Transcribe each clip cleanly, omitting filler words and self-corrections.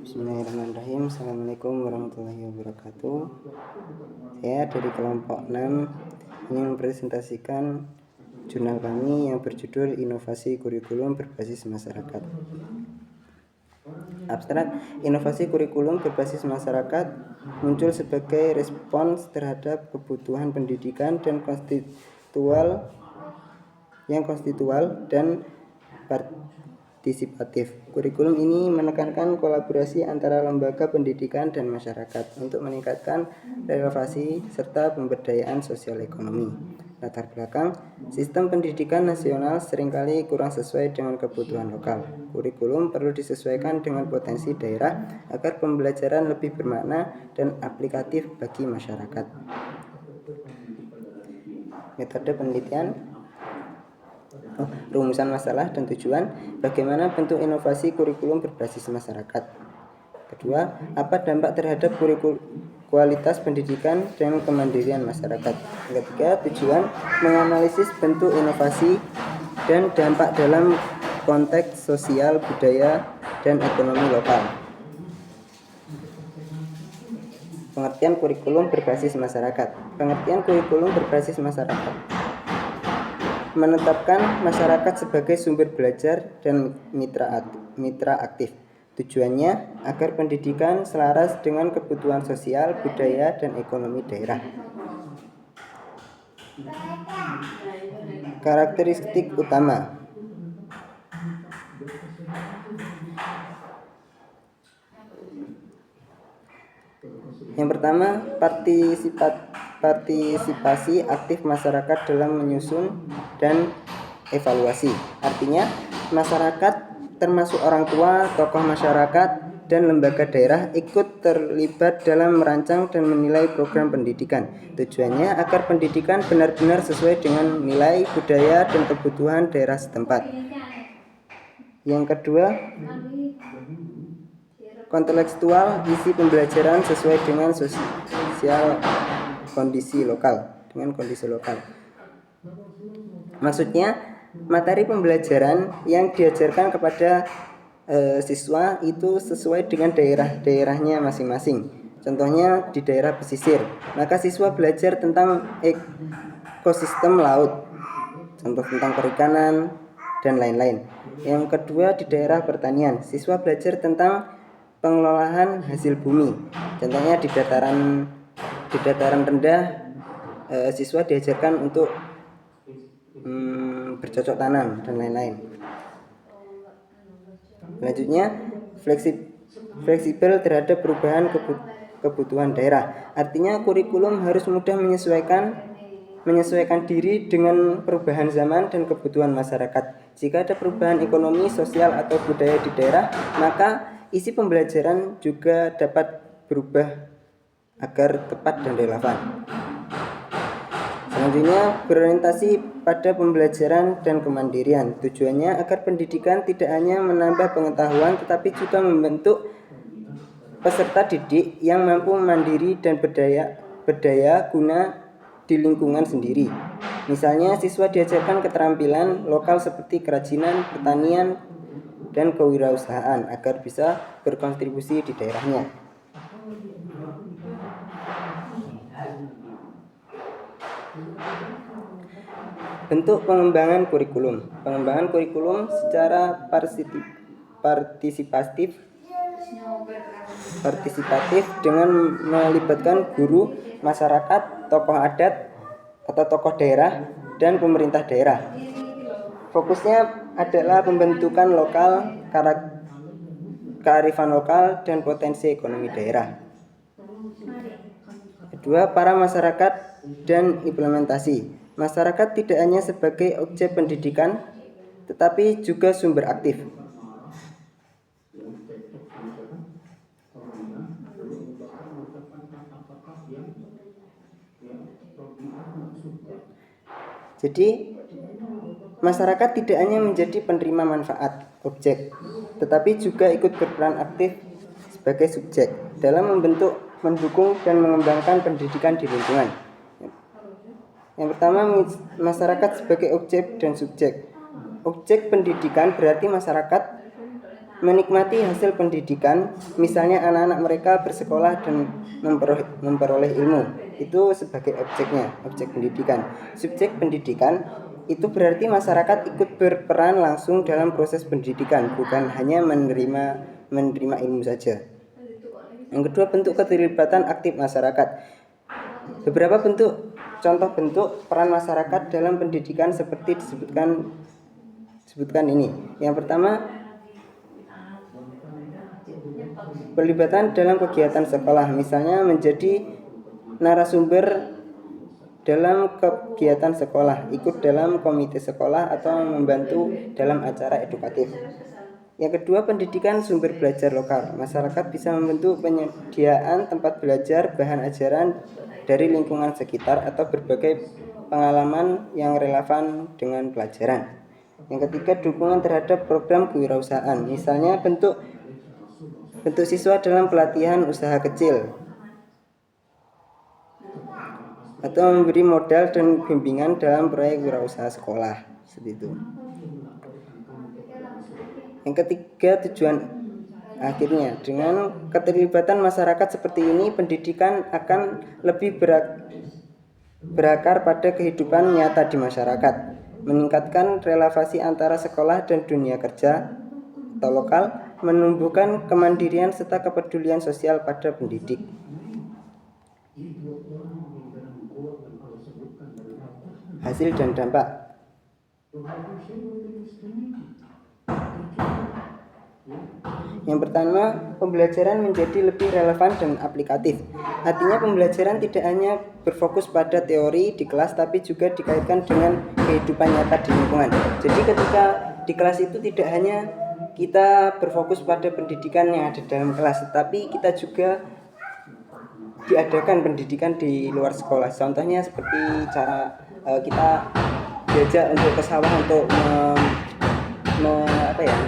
Bismillahirrahmanirrahim. Assalamualaikum warahmatullahi wabarakatuh. Saya dari kelompok 6 ingin mempresentasikan jurnal kami yang berjudul Inovasi Kurikulum Berbasis Masyarakat. Abstrak, inovasi kurikulum berbasis masyarakat muncul sebagai respons terhadap kebutuhan pendidikan dan konstitual dan partisipatif. Kurikulum ini menekankan kolaborasi antara lembaga pendidikan dan masyarakat untuk meningkatkan relevansi serta pemberdayaan sosial ekonomi. Latar belakang, sistem pendidikan nasional seringkali kurang sesuai dengan kebutuhan lokal. Kurikulum perlu disesuaikan dengan potensi daerah agar pembelajaran lebih bermakna dan aplikatif bagi masyarakat. Metode penelitian, rumusan masalah dan tujuan, bagaimana bentuk inovasi kurikulum berbasis masyarakat. Kedua, apa dampak terhadap kualitas pendidikan dan kemandirian masyarakat. Ketiga, tujuan, menganalisis bentuk inovasi dan dampak dalam konteks sosial, budaya, dan ekonomi lokal. Pengertian kurikulum berbasis masyarakat. Pengertian kurikulum berbasis masyarakat menetapkan masyarakat sebagai sumber belajar dan mitra aktif. Tujuannya agar pendidikan selaras dengan kebutuhan sosial, budaya, dan ekonomi daerah. Karakteristik utama. Yang pertama, partisipasi aktif masyarakat dalam menyusun dan evaluasi. Artinya, masyarakat termasuk orang tua, tokoh masyarakat, dan lembaga daerah ikut terlibat dalam merancang dan menilai program pendidikan. Tujuannya agar pendidikan benar-benar sesuai dengan nilai, budaya, dan kebutuhan daerah setempat. Yang kedua, kontekstual, isi pembelajaran sesuai dengan sosial kondisi lokal. Maksudnya, materi pembelajaran yang diajarkan kepada siswa itu sesuai dengan daerahnya masing-masing. Contohnya di daerah pesisir, maka siswa belajar tentang ekosistem laut, contoh tentang perikanan dan lain-lain. Yang kedua, di daerah pertanian, siswa belajar tentang pengelolaan hasil bumi. Contohnya di dataran rendah, siswa diajarkan untuk bercocok tanam dan lain-lain. Selanjutnya, fleksibel terhadap perubahan kebutuhan daerah. Artinya kurikulum harus mudah menyesuaikan diri dengan perubahan zaman dan kebutuhan masyarakat. Jika ada perubahan ekonomi, sosial, atau budaya di daerah, maka isi pembelajaran juga dapat berubah agar tepat dan relevan. Selanjutnya, berorientasi pada pembelajaran dan kemandirian. Tujuannya agar pendidikan tidak hanya menambah pengetahuan tetapi juga membentuk peserta didik yang mampu mandiri dan berdaya guna di lingkungan sendiri. Misalnya, siswa diajarkan keterampilan lokal seperti kerajinan, pertanian, dan kewirausahaan agar bisa berkontribusi di daerahnya. Bentuk pengembangan kurikulum. Pengembangan kurikulum secara partisipatif dengan melibatkan guru, masyarakat, tokoh adat atau tokoh daerah, dan pemerintah daerah. Fokusnya adalah pembentukan lokal, kearifan lokal, dan potensi ekonomi daerah. Kedua, para masyarakat dan implementasi. Masyarakat tidak hanya sebagai objek pendidikan, tetapi juga sumber aktif. Jadi, masyarakat tidak hanya menjadi penerima manfaat, objek, tetapi juga ikut berperan aktif sebagai subjek dalam membentuk, mendukung, dan mengembangkan pendidikan di lingkungan. Yang pertama, masyarakat sebagai objek dan subjek. Objek pendidikan berarti masyarakat menikmati hasil pendidikan, misalnya anak-anak mereka bersekolah dan memperoleh ilmu, itu sebagai objek pendidikan. Subjek pendidikan itu berarti masyarakat ikut berperan langsung dalam proses pendidikan, bukan hanya menerima ilmu saja. Yang kedua, bentuk keterlibatan aktif masyarakat. Beberapa contoh bentuk peran masyarakat dalam pendidikan seperti disebutkan ini. Yang pertama, pelibatan dalam kegiatan sekolah, misalnya menjadi narasumber dalam kegiatan sekolah, ikut dalam komite sekolah atau membantu dalam acara edukatif. Yang kedua, pendidikan sumber belajar lokal. Masyarakat bisa membentuk penyediaan tempat belajar, bahan ajaran dari lingkungan sekitar atau berbagai pengalaman yang relevan dengan pelajaran. Yang ketiga, dukungan terhadap program kewirausahaan, misalnya bentuk siswa dalam pelatihan usaha kecil atau memberi modal dan bimbingan dalam proyek wirausaha sekolah, seperti itu. Yang ketiga, tujuan akhirnya, dengan keterlibatan masyarakat seperti ini, pendidikan akan lebih berakar pada kehidupan nyata di masyarakat, meningkatkan relasi antara sekolah dan dunia kerja atau lokal, menumbuhkan kemandirian serta kepedulian sosial pada pendidik. Hasil dan dampak. Yang pertama, pembelajaran menjadi lebih relevan dan aplikatif. Artinya pembelajaran tidak hanya berfokus pada teori di kelas, tapi juga dikaitkan dengan kehidupan nyata di lingkungan. Jadi ketika di kelas itu tidak hanya kita berfokus pada pendidikan yang ada dalam kelas, tetapi kita juga diadakan pendidikan di luar sekolah. Contohnya seperti cara kita diajak untuk ke sawah untuk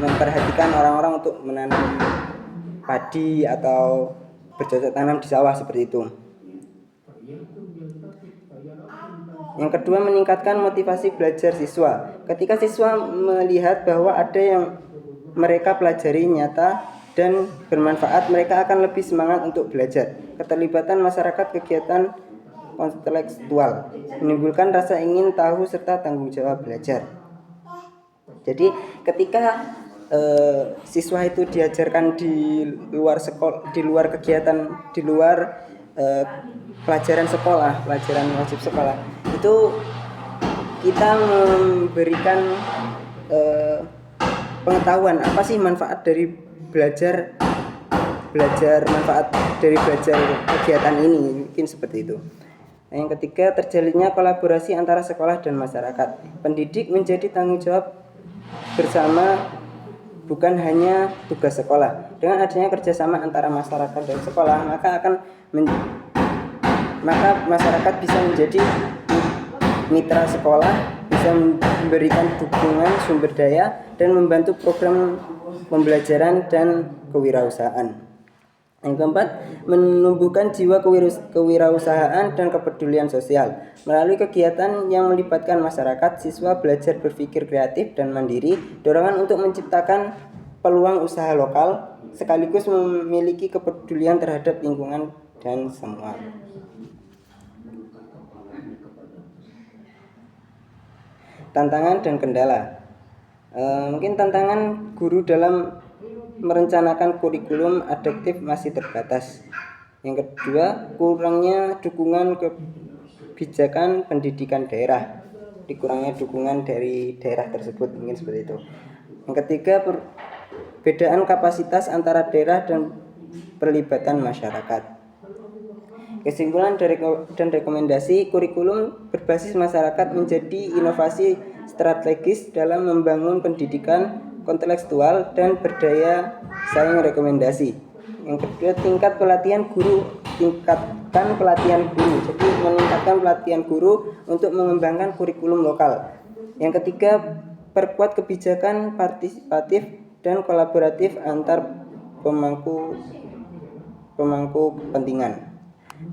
memperhatikan orang-orang untuk menanam padi atau bercocok tanam di sawah, seperti itu. Yang kedua, meningkatkan motivasi belajar siswa. Ketika siswa melihat bahwa ada yang mereka pelajari nyata dan bermanfaat, mereka akan lebih semangat untuk belajar. Keterlibatan masyarakat kegiatan kontekstual menimbulkan rasa ingin tahu serta tanggung jawab belajar. Jadi ketika siswa itu diajarkan di luar sekolah, di luar kegiatan, di luar pelajaran sekolah, pelajaran wajib sekolah, itu kita memberikan pengetahuan apa sih manfaat dari belajar manfaat dari belajar kegiatan ini, mungkin seperti itu. Yang ketiga, terjalinnya kolaborasi antara sekolah dan masyarakat. Pendidik menjadi tanggung jawab bersama, bukan hanya tugas sekolah. Dengan adanya kerjasama antara masyarakat dan sekolah, maka masyarakat bisa menjadi mitra sekolah, bisa memberikan dukungan sumber daya dan membantu program pembelajaran dan kewirausahaan. Yang keempat, menumbuhkan jiwa kewirausahaan dan kepedulian sosial. Melalui kegiatan yang melibatkan masyarakat, siswa belajar berpikir kreatif dan mandiri, dorongan untuk menciptakan peluang usaha lokal, sekaligus memiliki kepedulian terhadap lingkungan dan semua. Tantangan dan kendala. Mungkin tantangan guru dalam merencanakan kurikulum adaptif masih terbatas. Yang kedua, kurangnya dukungan kebijakan pendidikan daerah, dikurangnya dukungan dari daerah tersebut, mungkin seperti itu. Yang ketiga, perbedaan kapasitas antara daerah dan perlibatan masyarakat. Kesimpulan dan rekomendasi, kurikulum berbasis masyarakat menjadi inovasi strategis dalam membangun pendidikan kontekstual dan berdaya saing rekomendasi. Yang kedua, tingkatkan pelatihan guru. Jadi meningkatkan pelatihan guru untuk mengembangkan kurikulum lokal. Yang ketiga, perkuat kebijakan partisipatif dan kolaboratif antar pemangku kepentingan.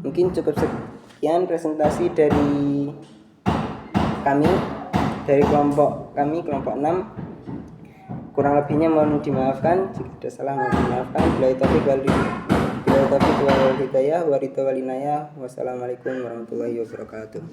Mungkin cukup sekian presentasi dari kami, dari kelompok 6. Kurang lebihnya mohon dimaafkan, jika ada salah mohon dimaafkan. Bila taufik wal hidayah wa ridha wal inayah. Wassalamualaikum warahmatullahi wabarakatuh.